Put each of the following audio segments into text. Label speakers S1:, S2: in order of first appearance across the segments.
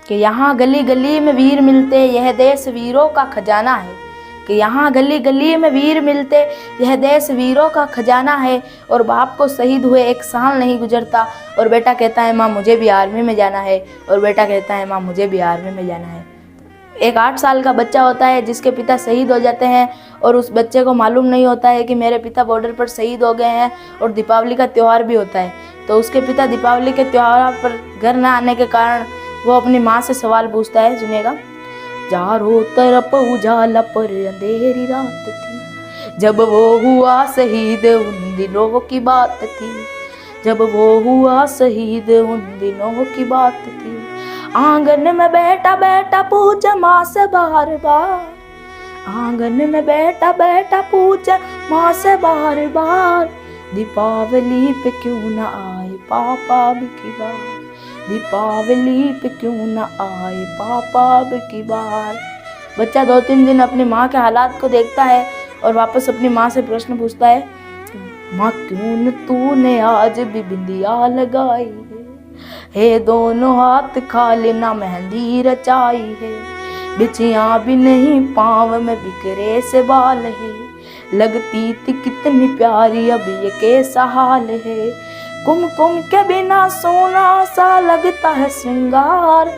S1: कि यहाँ गली गली में वीर मिलते, यह देश वीरों का खजाना है। कि यहाँ गली गली में वीर मिलते, यह देश वीरों का खजाना है। और बाप को शहीद हुए 1 साल नहीं गुजरता और बेटा कहता है माँ मुझे भी आर्मी में जाना है। और बेटा कहता है माँ मुझे भी आर्मी में जाना है। एक 8 साल का बच्चा होता है जिसके पिता शहीद हो जाते हैं और उस बच्चे को मालूम नहीं होता है कि मेरे पिता बॉर्डर पर शहीद हो गए हैं और दीपावली का त्यौहार भी होता है। तो उसके पिता दीपावली के त्यौहार पर घर न आने के कारण वो अपनी माँ से सवाल पूछता है, सुनिएगा। चारों तरफ उजाला पर अंधेरी रात थी, जब वो हुआ शहीद उन दिनों की बात थी। जब वो हुआ शहीद उन दिनों की बात थी। आंगन में बैठा बैठा पूछा माँ से बार बार। आंगन में बैठा बैठा पूछा माँ से बार बार। दीपावली पे क्यों न आए पापा अब की बार। दीपावली पे क्यों न आए पापा अब की बार। बच्चा 2-3 दिन अपनी माँ के हालात को देखता है और वापस अपनी माँ से प्रश्न पूछता है, माँ क्यों न तूने आज भी बिंदिया लगाई है दोनों हाथ खाली ना मेहंदी रचाई है। बिछिया भी नहीं पाँव में बिखरे से बाल है। लगती थी कितनी प्यारी अब ये कैसा हाल है। कुमकुम के बिना सोना सा लगता है श्रृंगार।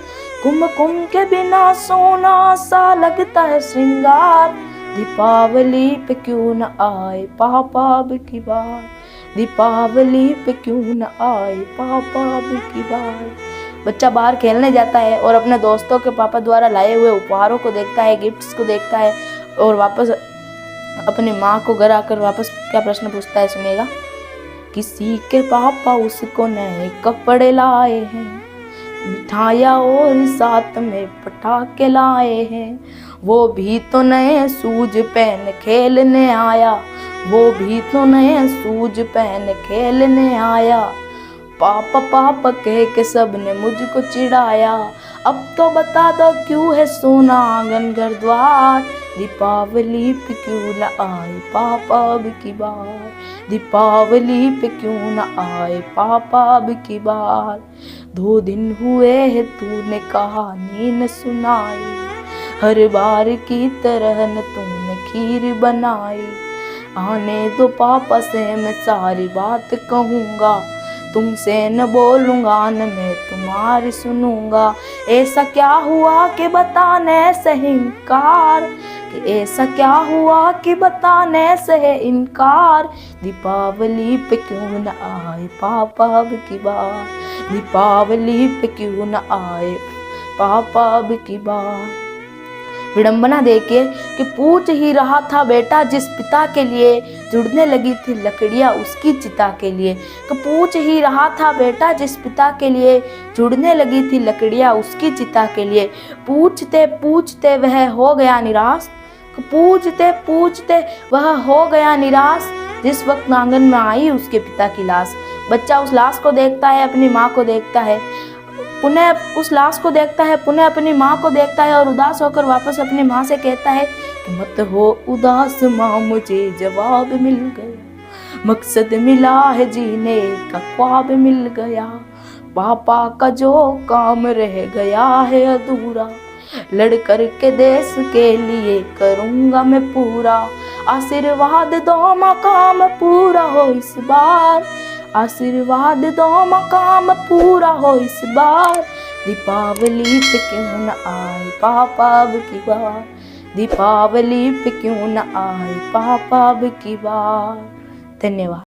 S1: कुमकुम के बिना सोना सा लगता है श्रृंगार। दीपावली पे क्यों न आए पापा अब की बार। दीपावली पे क्यों न आए पापा अब की बार। बच्चा बाहर खेलने जाता है और अपने दोस्तों के पापा द्वारा लाए हुए उपहारों को देखता है, गिफ्ट्स को देखता है और वापस अपनी माँ को घर आकर वापस क्या प्रश्न पूछता है, सुनिएगा। किसी के पापा उसको नए कपड़े लाए हैं, मिठाइयाँ और साथ में पटाखे लाए हैं। वो भी तो नए शूज पहन खेलने आया। वो भी तो नए शूज पहन खेलने आया। पापा पापा कह के सबने मुझको चिढ़ाया। अब तो बता दो क्यों है सोना आंगन घर द्वार। दीपावली पे क्यों न आए पापा अब की बार। दीपावली पे क्यों न आए पापा अब की बार। 2 दिन हुए है तूने कहानी न सुनाई। हर बार की तरह न तूने खीर बनाई। आने दो पापा से मैं सारी बात कहूँगा। तुमसे न बोलूँगा न मैं तुम्हारी सुनूँगा। ऐसा क्या हुआ कि बताने से इनकार। कि ऐसा क्या हुआ कि बताने से इनकार। दीपावली पे क्यों न आए पापा अब की बार। दीपावली पे क्यों न आए पापा अब की बार। विडंबना देखिए कि पूछ ही रहा था बेटा जिस पिता के लिए जुड़ने लगी थी लकड़ियाँ उसकी चिता के लिए। कि पूछ ही रहा था बेटा जिस पिता के लिए जुड़ने लगी थी लकड़ियाँ उसकी चिता के लिए। पूछते पूछते वह हो गया निराश। पूछते पूछते वह हो गया निराश। जिस वक्त आंगन में आई उसके पिता की लाश। बच्चा उस लाश को देखता है, अपनी माँ को देखता है, पुनः उस लाश को देखता है, पुनः अपनी माँ को देखता है और उदास होकर वापस अपनी माँ से कहता है कि मत हो उदास माँ मुझे जवाब मिल गया। मकसद मिला है जीने का ख्वाब मिल गया। पापा का जो काम रह गया है अधूरा लड़ कर के देश के लिए करूँगा मैं पूरा। आशीर्वाद दो मकाम पूरा हो इस बार। आशीर्वाद दो मकाम पूरा हो इस बार। दीपावली पे क्यों न आए पापा अब की बार। दीपावली पे क्यों न आए पापा अब की बार। धन्यवाद।